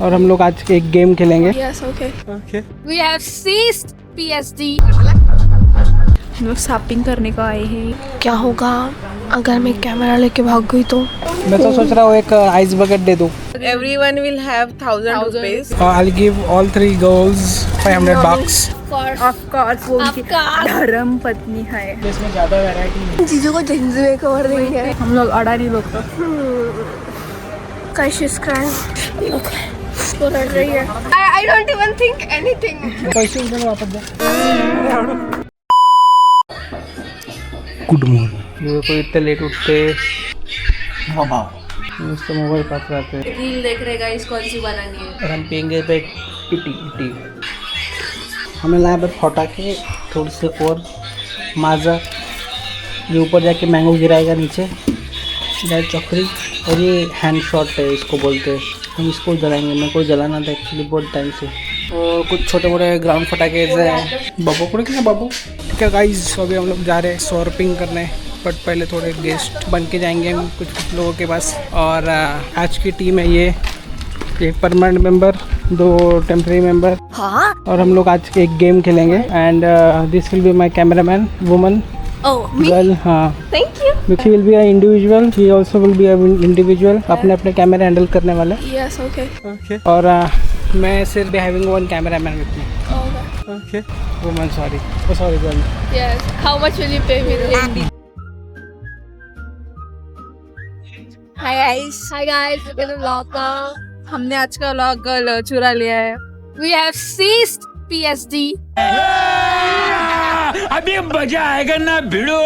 और हम लोग आज एक गेम खेलेंगे। Yes, okay. Okay We have ceased PSD. हम लोग शॉपिंग करने को आए हैं। क्या होगा अगर मैं कैमरा लेके भाग गई तो? मैं तो सोच रहा हूँ एक आइस बकेट दे दूँ। Everyone will have 1,000 rupees. I'll give all 3 girls 500 bucks। Of course, वो उनकी धर्म पत्नी है। इसमें ज़्यादा वैरायटी नहीं। जीजू को जेंस में कवर देंगे। हम लोग अडानी लोग तो कैश क्राइम वो लड़ रही है। I don't even think anything. पैसे उधर वापस दे। Good morning. ये कोई इतने लेट उठते उसका मोबाइल पास रहते हैं। रील देख रहे गाइस, कौन सी बनानी है? और हम पियेंगे पे इटी। हमें लाया पे फटाके थोड़ी से और माजा। ये ऊपर जाके मैंगो गिराएगा नीचे, इधर चौकरी और ये हैंड शॉट है इसको बोलते हैं। हम इसको जलाएंगे। मेरे को जलाना था एक्चुअली बहुत टाइम से। और कुछ छोटे मोटे ग्राउंड फटाके हैं। बाबू को क्या बाबू क्या गाइस, अभी हम लोग जा रहे हैं शॉपिंग करने, बट पहले थोड़े गेस्ट बन के जाएंगे हम कुछ लोगों के पास। और आज की टीम है ये, एक परमानेंट मेंबर, 2 टेम्परेरी मेंबर। हाँ? और हम लोग आज एक गेम खेलेंगे and this will be my cameraman woman Oh, me? Girl. हाँ, Thank you. She will be a individual, she also will be a individual. अपने अपने कैमरा हैंडल करने वाले। Yes, okay. ओके। और मैं सिर्फ having 1 cameraman with me. Okay. Okay woman, sorry girl. Yes. How much will you pay me? Hi guys, Hi guys, we're gonna vlog now. हमने आज का व्लॉग चुरा लिया है। We have ceased PSD. अभी मजा आएगा ना भिड़ो।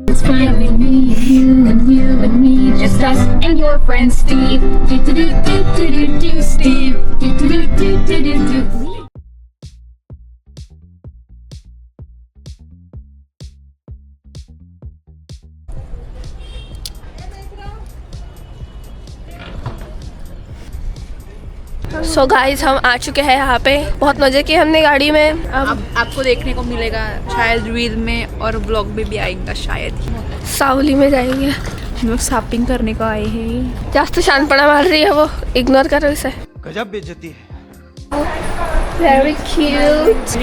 It's finally me, you and me, just us and your friend Steve. Do do do do do do do Steve. Do do do do do do do. So guys, हम आ चुके हैं यहाँ पे। बहुत मजे किए हमने गाड़ी में। अब आपको देखने को मिलेगा शायद रील में, और ब्लॉग में भी आएगा शायद। सावली में जाएंगे। हम लोग शॉपिंग करने को आए हैं। जास्त शानपणा मार रही है वो, इग्नोर करो इसे। गजब बेइज्जती है। Very cute.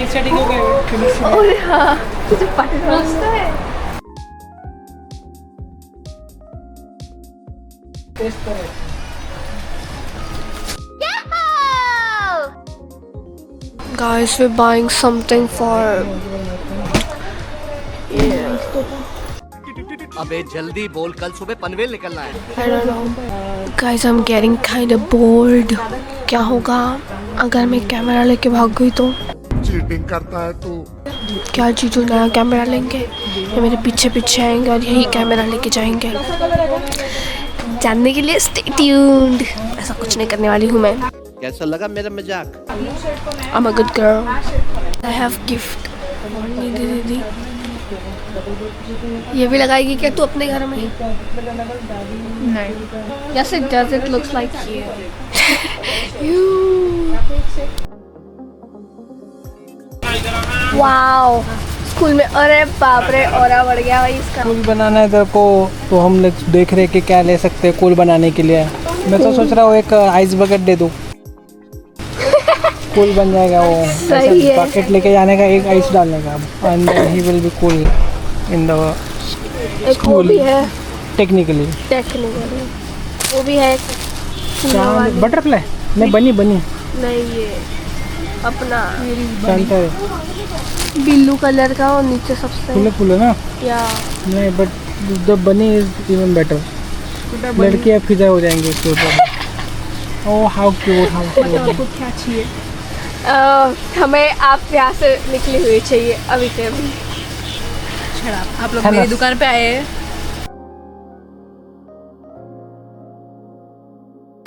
और हाँ, मुझे मस्त है। Guys, we're buying something for. अबे जल्दी बोल, कल सुबह पनवेल निकलना है। I don't know. Guys, I'm getting kind of bored. क्या होगा अगर मैं कैमरा लेके भाग गई तो? चीटिंग करता है तू। क्या जीजू नया कैमरा लेंगे, ये मेरे पीछे पीछे आएंगे और यही कैमरा लेके जाएंगे। जानने के लिए stay tuned। ऐसा कुछ नहीं करने वाली हूँ मैं। कैसा लगा मेरा मजाक? I'm a good girl. I have gift. दीदी ये भी लगाएगी क्या तू अपने घर में? नहीं। Yes, it does. It looks like you. Wow. School में, अरे बाप रे, औरा बढ़ गया भाई इसका। कूल बनाना है तेरे को, तो हम लोग देख रहे कि क्या ले सकते हैं कूल बनाने के लिए। मैं तो सोच रहा हूँ एक आइस बकेट दे दूँ, कूल बन जाएगा वो। सही है। बकेट लेके जाने का, एक आइस डालने का, and he will be cool in the एक वो भी है टेक्निकली। वो भी है फूलों वाली। बटरफ्लाई नहीं, बनी नहीं, ये अपना जानता है, ब्लू कलर का और नीचे सबसे फूले ना। या नहीं, बट द बनी इज इवन बेटर। लड़कियाँ फिदा हो जाएंगी उसके ऊपर। Oh how cute, how cute. आपको क्या चाहिए? हमें आप यहाँ से निकली हुई चाहिए अभी के अभी। आप लोग है ना? मेरी दुकान पे आए हैं।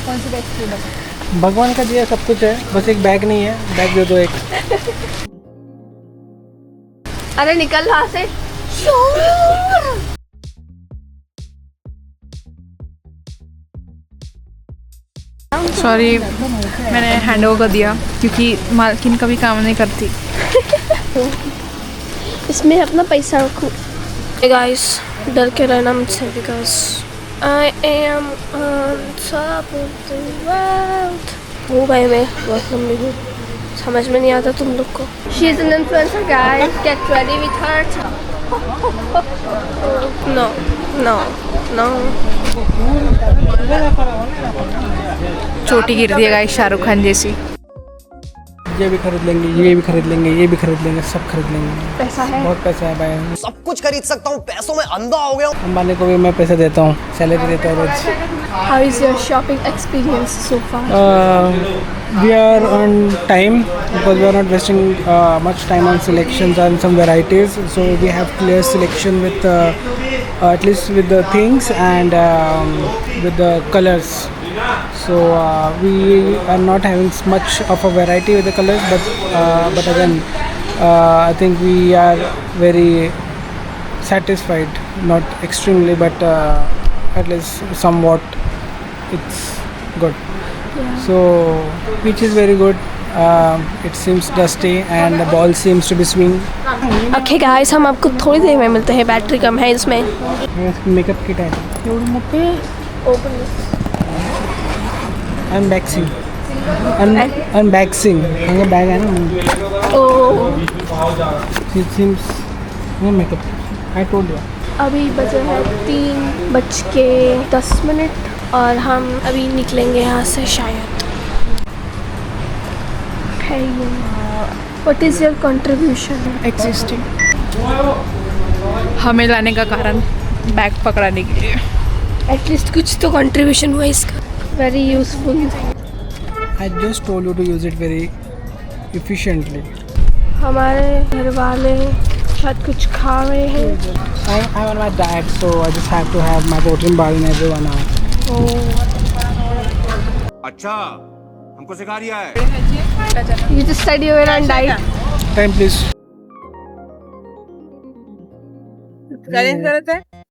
कौन सी बैग चाहिए? भगवान का दिया सब कुछ है, बस एक बैग नहीं है। बैग दे दो एक। अरे निकल वहाँ से। सॉरी, मैंने हैंड ओवर कर दिया क्योंकि मालकिन कभी काम नहीं करती। इसमें अपना पैसा रखो। गाइस, डर के रहना मुझसे because I am on top of the world. वो भाई मैं बहुत लंबी हूँ, समझ में नहीं आता तुम लोग को। She is an influencer guys, get ready with her. No no no. चोटी गिर दी है गाइस शाहरुख खान जैसी। ये भी खरीद लेंगे, ये भी खरीद लेंगे, ये भी खरीद लेंगे, सब खरीद लेंगे। पैसा है, बहुत पैसा है भाई। सब कुछ खरीद सकता हूँ, पैसों में अंधा हो गया हूँ। अंबानी को भी मैं पैसे देता हूँ, सैलरी देता हूँ रोज। how is your shopping experience so far? We are on time because we are not wasting much time on selections and some varieties. So we have clear selection with at least with the things and with the colors. So we are not having much of a variety with the colors, but again, I think we are very satisfied. Not extremely, but at least somewhat. It's good. So which is very good. It seems dusty and the ball seems to be swing. Okay guys, हम आपको थोड़ी देर में मिलते हैं, battery कम है इसमें। Makeup kit है। Open this. Unboxing. Unboxing. ये बैग है ना। Oh. It seems no makeup. I told you. अभी बजे हैं 3:10 और हम अभी निकलेंगे यहाँ से शायद। What is your contribution? Existing हमें लाने का कारण बैग पकड़ाने के लिए। एटलीस्ट कुछ तो कंट्रीब्यूशन हुआ इसका। Very useful. I just told you to use it very efficiently. हमारे घर वाले शायद कुछ खा रहे हैं। I'm on my diet, so I just have to have my protein bar in every 1 hour. अच्छा, हमको सिखा रिया है। You just said you were on diet. Time please.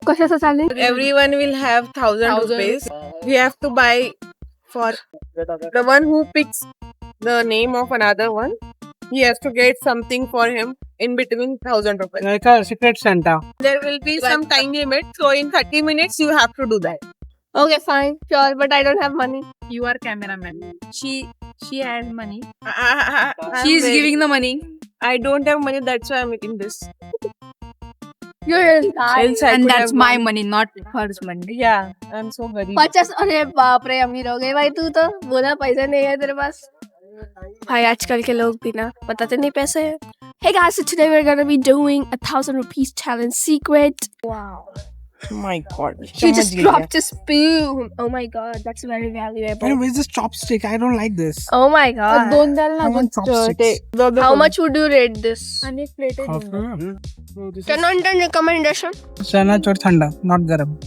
कशाचं चालेल? Everyone will have 1,000 rupees. We have to buy for the one who picks the name of another one. He has to get something for him in between 1,000 rupees. Like a secret Santa. There will be some time limit, so in 30 minutes you have to do that. Okay, fine, sure, but I don't have money. You are cameraman. She has money. I'm She is very- giving the money. I don't have money, that's why I'm making this. You're inside. Else I And could that's have my won. money, not hers money. Yeah, I'm so very. 50। अरे बाप रे, अमीर हो गए भाई तू तो। बोला पैसे नहीं है तेरे पास। भाई आजकल के लोग भी ना बताते नहीं पैसे है। Hey guys, so today we're gonna be doing a 1,000 rupees challenge secret. Wow. My God. She just dropped a spoon. Oh my god, that's very valuable. Where's this chopstick? I don't like this. Oh my god. I want chopsticks. How much would you rate this? Half an hour. So this 10 on 10 recommendation. is Chana chor thanda, not garam.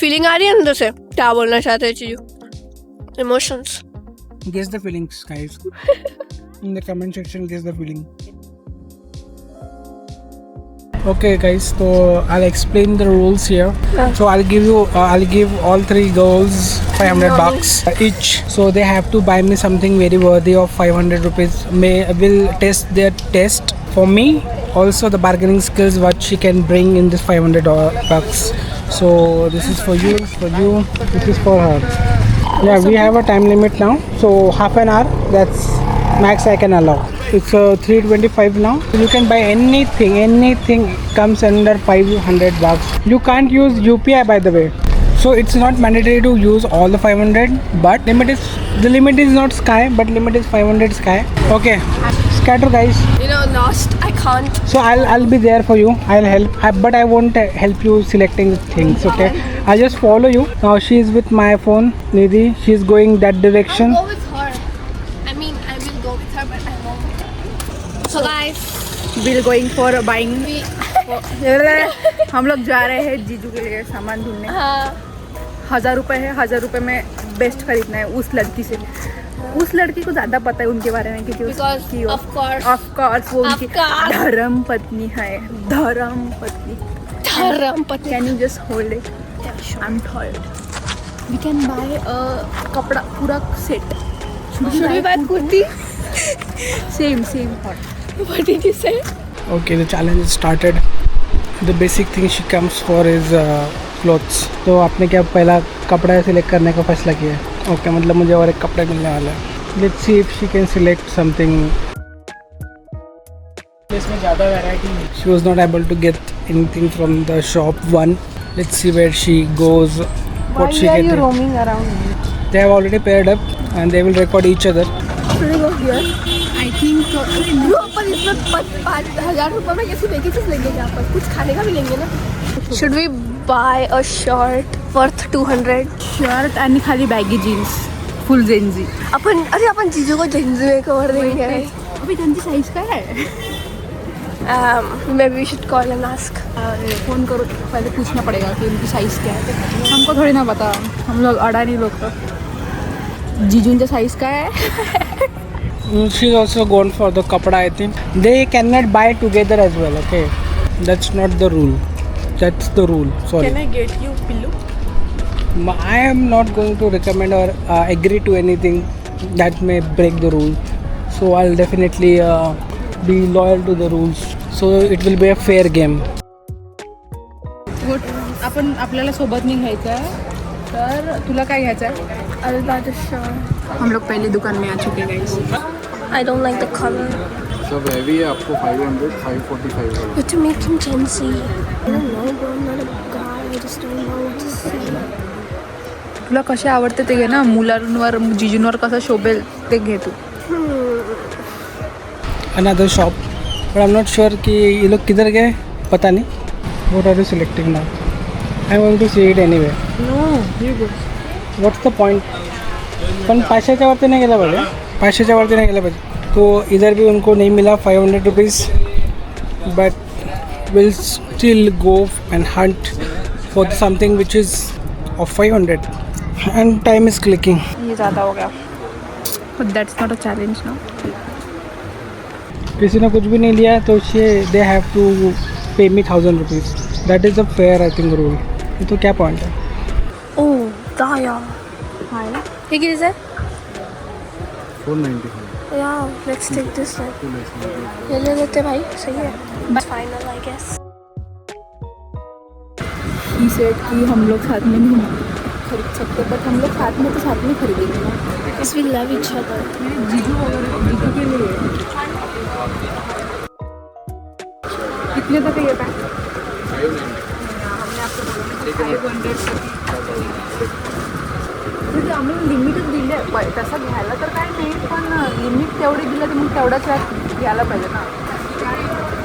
Feeling आ रही है अंदर से, क्या बोलना चाहते हैं चीजू? Emotions. Guess the feelings, guys. In the comment section, guess the feeling. Okay, guys. So I'll explain the rules here. So I'll give all 3 girls 500 bucks each. So they have to buy me something very worthy of 500 rupees. Will test their test for me. Also the bargaining skills what she can bring in this 500 bucks. So this is for you, this is for her. Yeah, we have a time limit now. So half an hour, that's max I can allow. It's 3:25 now. You can buy anything comes under 500 bucks. You can't use UPI, by the way. So it's not mandatory to use all the 500, but the limit is not sky, but limit is 500 sky. Okay, scatter guys. You know, lost. I can't. So I'll be there for you. I'll help, but I won't help you selecting things. Okay, I'll just follow you. Now she is with my phone, Nidhi. She's going that direction. I'll go with her. I mean, I will go with her, but I won't. So guys, We're going for buying. we हम लोग जा रहे हैं जीजू के लिए सामान ढूंढने। 1,000 रुपए है, 1,000 रुपए में बेस्ट खरीदना है उस लड़की से। उस लड़की को ज्यादा पता है उनके बारे में क्योंकि Because of course. Of course वो उनकी Of course. धर्म पत्नी है। धर्म पत्नी। धर्म पत्नी। Can you just hold it? I'm tired. We can buy a kapda pura set. Should we buy kurti? Same. What did you say? Okay, the challenge is started. The basic thing she comes for is clothes. तो आपने क्या पहला कपड़ा select करने का फैसला किया है? ओके, मतलब मुझे और एक कपड़ा मिलने वाला है. Let's see if she can select something. इसमें ज़्यादा वैरायटी नहीं. She was not able to get anything from the shop one. Let's see where she goes. What she Why are get. you roaming around? They have already paired up and they will record each other. Should we go here? I think bro पर इसमें 5,000 रुपये में कैसे एक ही चीज़ लेंगे यहाँ पर? कुछ खाने का भी लेंगे ना. Should we buy a shirt worth 200? Shirt आणि खाली बॅगी जीन्स फुल जेन्झी. आपण जीजू को जेन्जी में कवर देंगे. अभी त्यांची साईज काय आहे? Maybe we should call and ask. Phone करो, पहले पूछना पड़ेगा कि उनकी साइज़ क्या है. हमको थोड़ी ना पता, हम लोग अडानी लोग तो. जीजूंच्या साइज़ काय आहे? She's also gone for the kapda, I think. They cannot buy together as well, okay? That's not the rule. That's the rule, sorry. Can I get you pillow? I am not going to recommend or agree to anything that may break the rule. So I'll definitely be loyal to the rules. So it will be a fair game. आपण आपल्याला सोबत नाही घ्यायचं आहे, तर तुला काय घ्यायचं आहे? I'll buy the shirt. हम लोग पहले दुकान में आ चुके हैं guys. I don't like the color. सब हैवी है, आपको 500 545 है. But to make him Gen Z. I don't know, bro. I'm not a guy. I just don't know what to say. तुला कसे आवडते ते घे ना. मुलांवर जिजूंवर कसं शोभेल ते घे तू. Another shop. But I'm not sure कि ये लोग किधर गए, पता नहीं. What are you selecting now? I'm going to see it anyway. No, you go. What's the point? पण 500च्या वरती नाही गेला पाहिजे. 500च्या वरती नाही गेला पाहिजे. तो इधर भी उनको नहीं मिला 500 rupees. But we'll still go and hunt for something which is of 500. And time is clicking. ये ज़्यादा हो गया. But that's not a challenge now. किसी ने कुछ भी नहीं लिया तो they have to pay me 1,000 rupees. That is a fair, I think, rule. ये तो क्या पॉइंट है? Oh, Daya. Hi. Hey, is it? 495. Yeah, let's take this then. ये ले लेते भाई, सही है. But final, I guess. He said कि हम लोग साथ में नहीं खरीद सकते, बट हम लोग साथ में तो साथ में खरीदेंगे ना. Because we love each other. जीजू वगैरह जीजू के लिए कितने तक ये पैक? 500 म्हणजे आम्ही लिमिटच दिली आहे. तसं घ्यायला तर काय नाही, पण लिमिट तेवढी दिलं तर मग तेवढाच वेळ घ्यायला पाहिजे ना.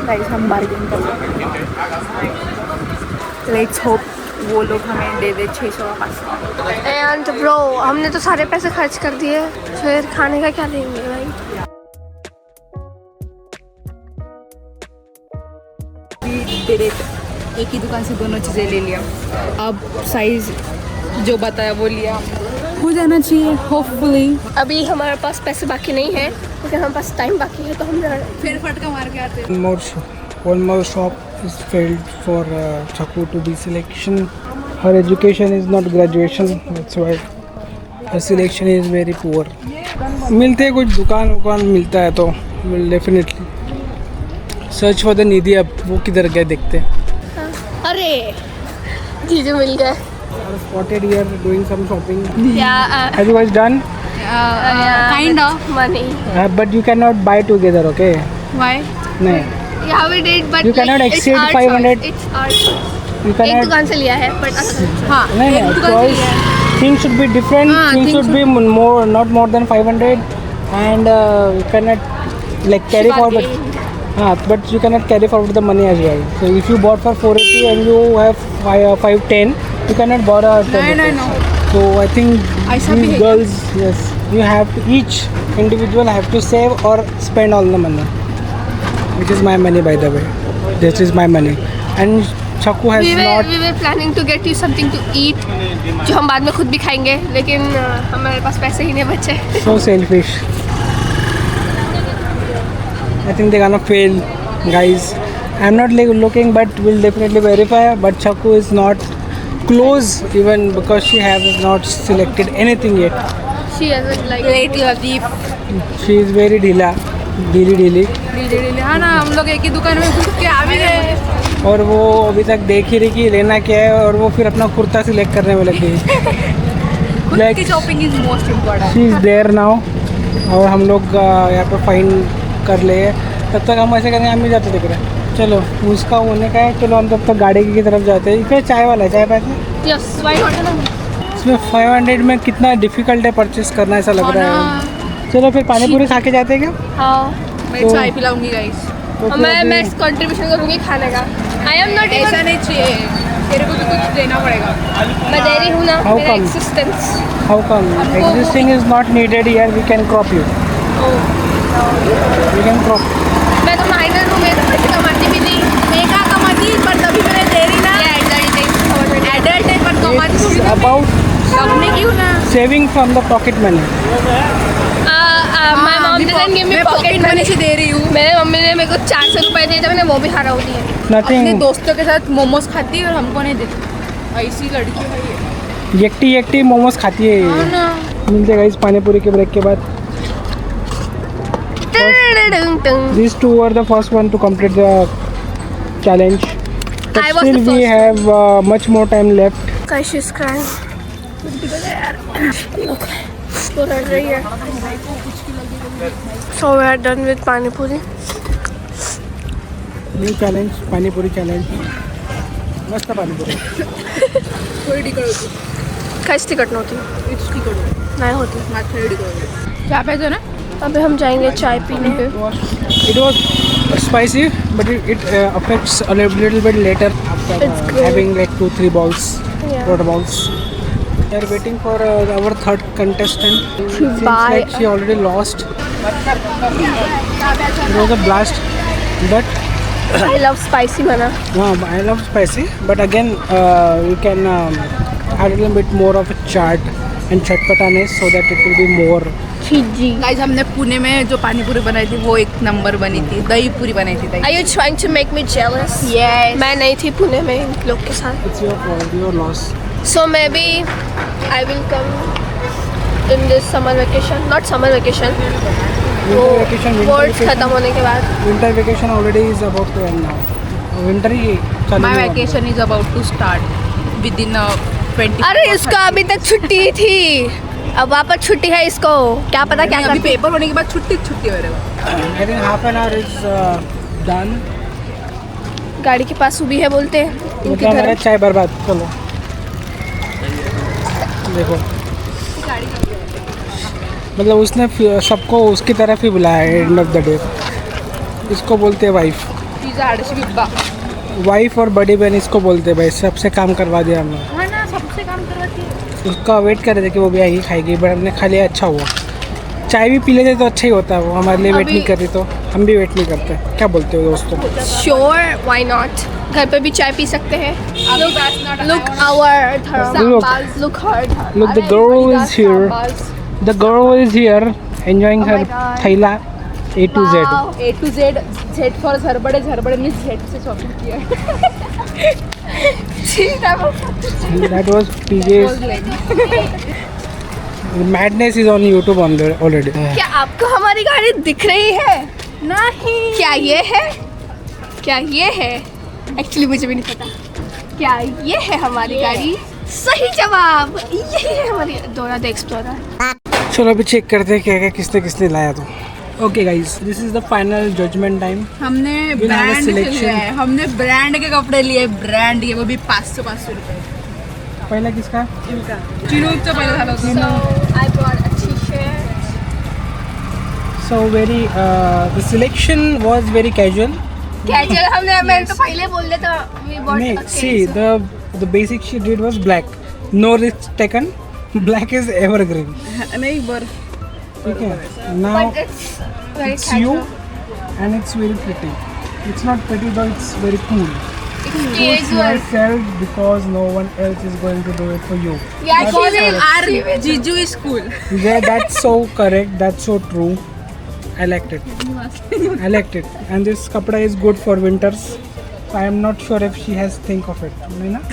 गाइस हम बार्गेन कर रहे हैं. लेट्स होप वो लोग हमें दे दे 600 का 500. And bro, हमने तो सारे पैसे खर्च कर दिए, फिर खाने का क्या लेंगे भाई? दे रहे थे, एक ही दुकान से दोनों चीज़ें ले लिया. अब साइज़ जो बताया वो लिया. हो जाना चाहिए होपफुली. अभी हमारे पास पैसे बाकी नहीं है, लेकिन हमारे पास टाइम बाकी है, तो हम फिर फटका मार के आते. One more shop is filled for Chaku to be selection. Her education is not graduation, that's why her selection is very poor. मिलते हैं कुछ दुकान मिलता है तो we'll definitely search for the निधि. अब वो किधर गए देखते हैं. अरे जीजू मिल गए. Spotted here doing some shopping. Yeah, Have you guys done? kind of money. But you cannot buy together, okay? Why? नहीं. Yeah, we did, but You cannot like, exceed it's our 500. choice. It's our choice. You एक cannot. दुकान से लिया है, but हाँ, नहीं एक दुकान से choice. लिया है. Things should be different. हाँ, things things should be more, not more than 500, and you cannot like carry forward. But you cannot carry forward the money as well. So if you bought for 480 and you have 510, you cannot borrow. No. So I think ऐसा भी these है girls, yes, you have to, each individual have to save or spend all the money. Which is my money, by the way. This is my money, and Chaku has not. we were planning to get you something to eat, जो हम बाद में खुद भी खाएंगे, लेकिन हमारे पास पैसे ही नहीं बचे. So selfish. I think they're gonna fail, guys. I'm not looking, but we'll definitely verify. But Chaku is not close even because she has not selected anything yet. She hasn't like. Late Latif She is very ढीली. हाँ ना, हम लोग एक ही दुकान में घुस के आ भी गए। और वो अभी तक देख ही रही कि लेना क्या है, और वो फिर अपना कुर्ता सिलेक्ट करने में लग गई. खुद की shopping is most important. She is there now. और हम लोग यहाँ पर फाइन कर ले, तब तक हम ऐसे करेंगे, हम भी जाते दिख रहे हैं. चलो उसका होने का है. चलो हम तब तक गाड़ी की तरफ जाते हैं. इसमें चाय वाला है, चाय पाते हैं. Yes, why not? इसमें 500 में कितना डिफिकल्ट है परचेस करना, ऐसा लग रहा है. चलो फिर पानी पूरी खा के जाते हैं क्या? हाँ. मैं तो- चाय पिलाऊंगी गाइस। तो फिर मैं अभी- कंट्रीब्यूशन करूँगी खाने का. आई एम नॉट ऐसा इवन. नहीं चाहिए, तेरे को भी कुछ देना पड़ेगा। मैं दे रही हूँ ना. How मेरा come? Existence. How come? Existing is not needed here. We can crop you. We can crop. मैं तो माइनर हूँ, मैं तो पैसे कमाती भी नहीं. मैं क्या कमाती, पर तभी मैंने दे रही ना। एडल्ट है पर कमाती It's थोड़ी ना। about कमने क्यों ना? saving from the pocket money. My mom didn't give me मैं pocket मनी money. से दे रही हूँ। मेरे मम्मी ने मेरे को 400 रुपए दिए थे, मैंने वो भी हरा दिए. अपने Nothing. दोस्तों के साथ मोमोज खाती है और हमको नहीं देती। ऐसी लड़की है ये। एकटी मोमोज खाती है. हाँ ना। मिलते गाइस पानी पूरी के ब्रेक के बाद. These two were the first one to complete the challenge. But I was still the we first have much more time left. Guys, she's crying. Look, वो रड़ रही है. So we are done with pani puri. New challenge, पानी पूरी challenge. मस्त पानी पूरी. थोड़ी ticket होती। कैसी टिकट नहोती? इट्स टिकट होती। नहीं होती. हाँ, थोड़ी टिकट होती। क्या पैसे ना? अभी हम जाएंगे चाय पीने. It was spicy, but it affects a little bit later after It's good. having like 2-3 balls, Yeah. water balls. We are waiting for our third contestant. Seems buy like she already lost. It was a blast, but I love spicy mana. I love spicy. But again, you can add a little bit more of a chaat and chatpataness so that it will be more. Cheesy. Guys, हमने पुणे में जो पानी पूरी बनाई थी वो एक number बनी थी। दही पूरी बनाई थी। Are you trying to make me jealous? Yes. मैं नहीं थी पुणे में इन लोग के साथ. It's your fault, your loss. So maybe I will come in this summer vacation. Not summer vacation. Winter vacation, Words खत्म होने के बाद. Winter vacation already is about to end now. Winter ही चालू My हुआ. vacation is about to start within 20. अरे इसका अभी तक छुट्टी थी. अब वापस छुट्टी है इसको. क्या पता क्या अभी करती. पेपर होने के बाद छुट्टी मेरे को। I think half an hour is done. गाड़ी के पास उभी है बोलते हैं. इनके मतलब हमारा घर. चाय बर्बाद. चलो देखो, मतलब उसने सबको उसकी तरफ ही बुलाया एंड ऑफ द डे. इसको बोलते हैं वाइफ. पिज़्ज़ा 800 डिब्बा। वाइफ और बड़ी बहन इसको बोलते हैं भाई. सबसे काम करवा दिया हमने. हाँ ना, सबसे काम करवाती है। उसका वेट कर रहे थे कि वो भी आएगी खाएगी, बट हमने खा लिया. अच्छा हुआ. चाय भी पी लेते तो अच्छा ही होता है. वो हमारे लिए वेट अभी- नहीं कर रही तो हम भी वेट नहीं करते. क्या बोलते हो दोस्तों? Sure, why not? घर पे भी चाय पी सकते हैं. Look our Look. Look her. Look, the girl is here. The girl is here enjoying her my God. थैला A to Z. A to Z, Z for Jharbade ने Z से shopping किया। That was PJ's. Madness is on YouTube already. क्या आपको हमारी गाड़ी दिख रही है? नहीं. क्या ये है? क्या ये है? एक्चुअली मुझे भी नहीं पता. क्या ये है हमारी गाड़ी? सही जवाब. यही है हमारी डोरा द एक्सप्लोरर. चलो अभी चेक करते हैं क्या क्या किसने किसने लाया. तो okay guys, this is the final judgement time. हमने We'll have a ब्रांड से selection. लिया है। हमने ब्रांड के कपड़े लिए, ब्रांड ये वो भी 500 रुपए। पहला किसका? चिनूकचा पहिला झाला होता. I bought a t-shirt. So very the selection was very casual. Casual हमने मैंने तो पहले बोल दिया था. We bought Nee, a see case. the basic she did was black. No risk taken. Black is evergreen. नहीं बर Okay. Now But it's very it's you casual. and it's very pretty. It's not pretty though, it's very cool. Choose Casual. yourself because no one else is going to do it for you. Yeah, That's she will. correct. Our jiju is cool. Yeah, that's so correct. That's so true. I liked it. I liked it. And this kapda is good for winters. I am not sure if she has think of it. You know?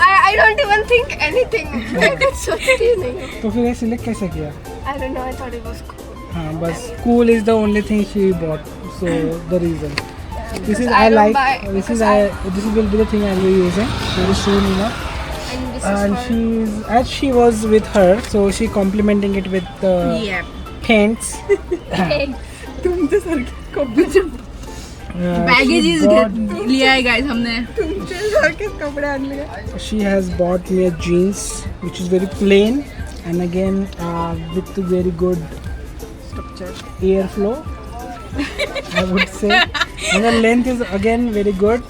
I don't even think anything. मैं कुछ सोचती ही नहीं हूँ. तो फिर ये select कैसे किया? I don't know. I thought it was cool. हाँ बस cool is the only thing she bought, so the reason. This is I I don't like. buy This is this will be the thing I will be using very soon enough. And this And is for she's as she was with her, so she complimenting it with paints. तुमच्यासारखे कपडे Baggages लिया है guys हमने. कपड़े आणले. She has bought me a jeans which is very plain and again with very good airflow. I would say, and the length is again very good,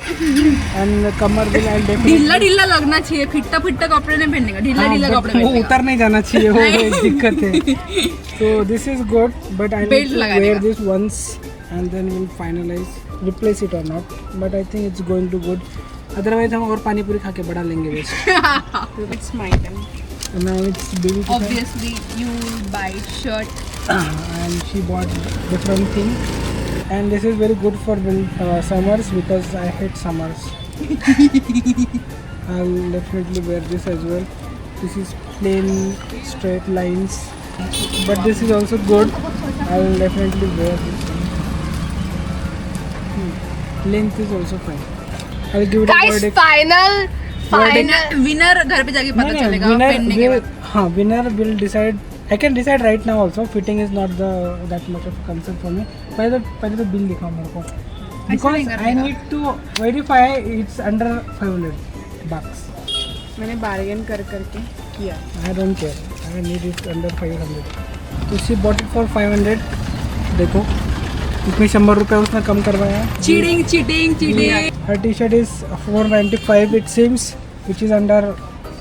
and कमर भी I'll definitely. ढीला लगना चाहिए. फिट्टा कपड़े नहीं पहनने का. ढीला कपड़े वो उतर नहीं जाना चाहिए, वो एक दिक्कत है. So this is good, but I need to wear this once and then we'll finalize replace it or not. But I think it's going to good. Otherwise हम और पानी पूरी खा के बढ़ा लेंगे वैसे. It's my turn. And now it's baby time. Obviously, you buy shirt. And she bought different things. And this is very good for summers because I hate summers. I'll definitely wear this as well. This is plain straight lines, but this is also good. I'll definitely wear this one. Length is also fine. I'll give it a guys. verdict. Final. Winner घर पे जाके पता चलेगा winner पहनने के will, बाद. हाँ winner will decide. I can decide right now also. Fitting is not that much of a concern for me. पहले तो bill दिखाओ मेरे को. Because I need to verify it's under $500. मैंने bargain करके किया. I don't care. I need it under 500. तो she bought it for 500. देखो इसमें 100 रुपये उसने कम करवाया. Cheating. Her t-shirt is 495 it seems, which is under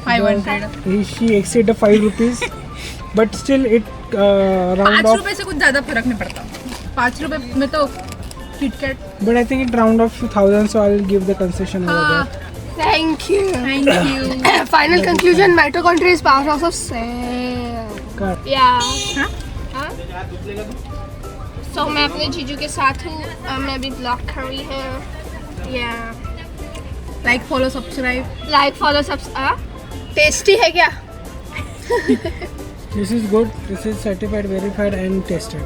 500. She exceeded 5 rupees. But still it round 5 off. रुपए से कुछ ज़्यादा फर्क नहीं पड़ता. 5 रुपए में तो KitKat. But I think it round off to 1000, so I'll give the concession over there. Thank you. Final conclusion. Mitochondria is powerhouse of sale. Correct. Yeah. हाँ? So मैं अपने जीजू के साथ हूँ. मैं भी ब्लॉग कर रही हूँ. Yeah. Like, follow, subscribe. Like, follow, subscribe. Tasty है क्या? This is good. This is certified, verified, and tested.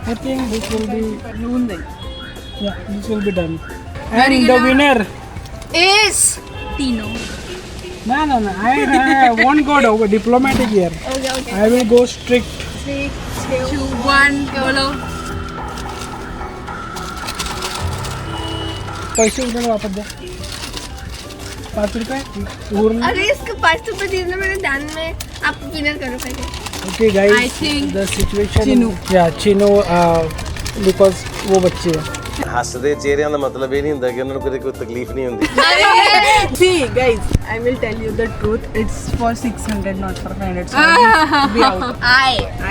I think this will be. Yeah, this will be done. And the winner. Is. Tino. No. I won't go diplomatic here. Okay. I will go strict. 3, 2, 1, YOLO. पैसे उधर वापस दे. 5 रुपए. अरे इसको 5 रुपए देने मेरे ध्यान में. आप विनर करो पहले. Okay, guys. I think the situation. Chino. Yeah, Chino. Because वो बच्चे हैं. ਹੱਸਦੇ ਚਿਹਰਿਆਂ ਦਾ ਮਤਲਬ ਇਹ ਨਹੀਂ ਹੁੰਦਾ ਕਿ ਉਹਨਾਂ ਨੂੰ ਕਦੇ ਕੋਈ ਤਕਲੀਫ ਨਹੀਂ ਹੁੰਦੀ. See, guys, I will tell you the truth. It's for 600, not for 500. So I will be out.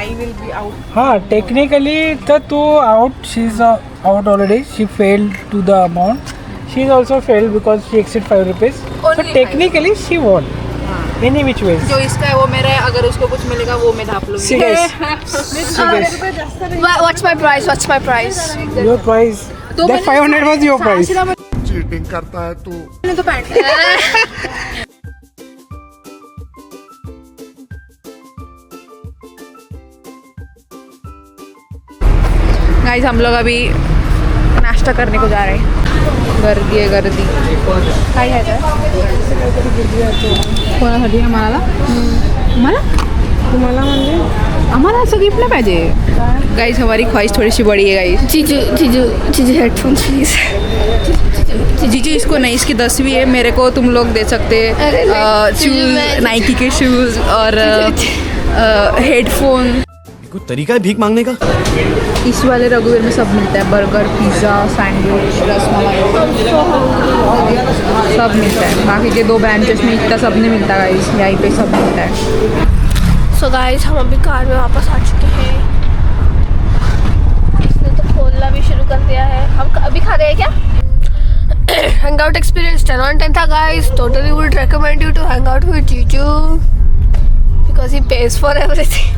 I will be out. हाँ, technically तो out. She's out already. She failed to the amount. She's also failed because she exceeded 5 rupees. But technically she won. Any which ways. जो इसका है वो मेरा है. अगर उसको कुछ मिलेगा वो मैं ढाप लूँगी. See guys. What's my price? Your price. That 500 was your price. Cheating करता है तू. मैंने तो पैंट. गाइस हम लोग अभी नाश्ता करने को जा रहे हैं. गर्दी आहे गर्दी. काय घ्यायचं? कोणासाठी? आम्हाला? तुम्हाला म्हणजे आम्हाला असं गिफ्ट नाही पाहिजे. गाइस हमारी ख्वाहिश थोड़ी सी बड़ी है गाइस. जीजू हेडफोन्स प्लीज. जीजू इसको नहीं, इसकी 10वीं है. मेरे को तुम लोग दे सकते शूज, नाइकी के शूज और हेडफोन. कोई तरीका है भीख मांगने का? इस वाले रघुवीर में सब मिलता है. बर्गर, पिज़्ज़ा, सैंडविच, रसमलाई सब मिलता है. बाकी के 2 ब्रांचेस में इतना सब नहीं मिलता गाइस. यहीं पे सब मिलता है. So guys, हम अभी कार में वापस आ चुके हैं. इसने तो खोलना भी शुरू कर दिया है. हम अभी खा रहे हैं क्या? Hangout experience 10 on 10 था guys. Totally would recommend you to hang out with Jiju because he pays for everything.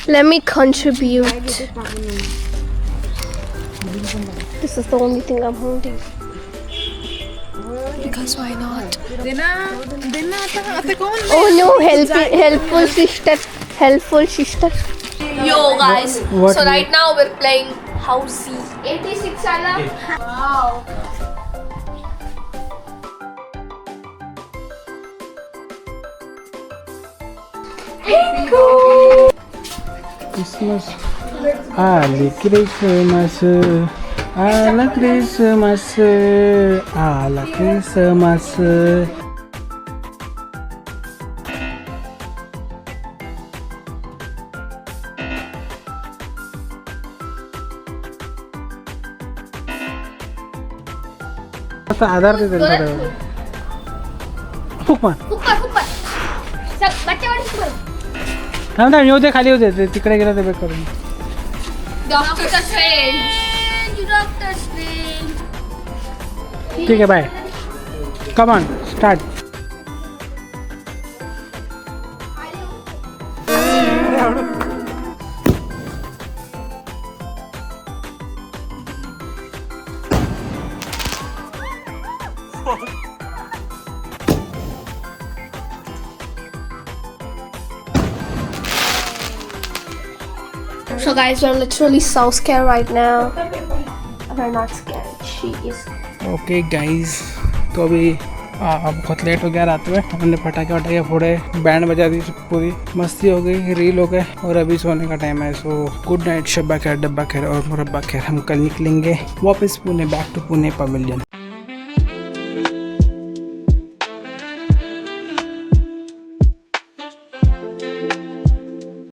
Let me contribute. This is the only thing I'm holding. because why not? देना आता आता कौन Oh no, helpful sister. Yo guys, What so we- right now we're playing Housey 86 alarm. Wow. Christmas. Ali Christmas. Ala Christmas. Ala Christmas. आता आधार दे त्यांच्याकडे फुक मार थांब थांब येऊ दे खाली येऊ दे ते तिकडे गेलं ते बेक करून Doctor Strange. Doctor Strange. ठीक आहे bye come on start So guys, we're literally so scared right now. We're not scared. She is. Okay guys तो अभी बहुत लेट हो गया रात में हमने पटाखे वटाखे फोड़े बैंड बजा दी पूरी मस्ती हो गई रील हो गए और अभी सोने का टाइम है सो गुड नाइट शब्बा खैर डब्बा खैर और मुरब्बा खैर हम कल निकलेंगे वापस Pune back to Pune pavilion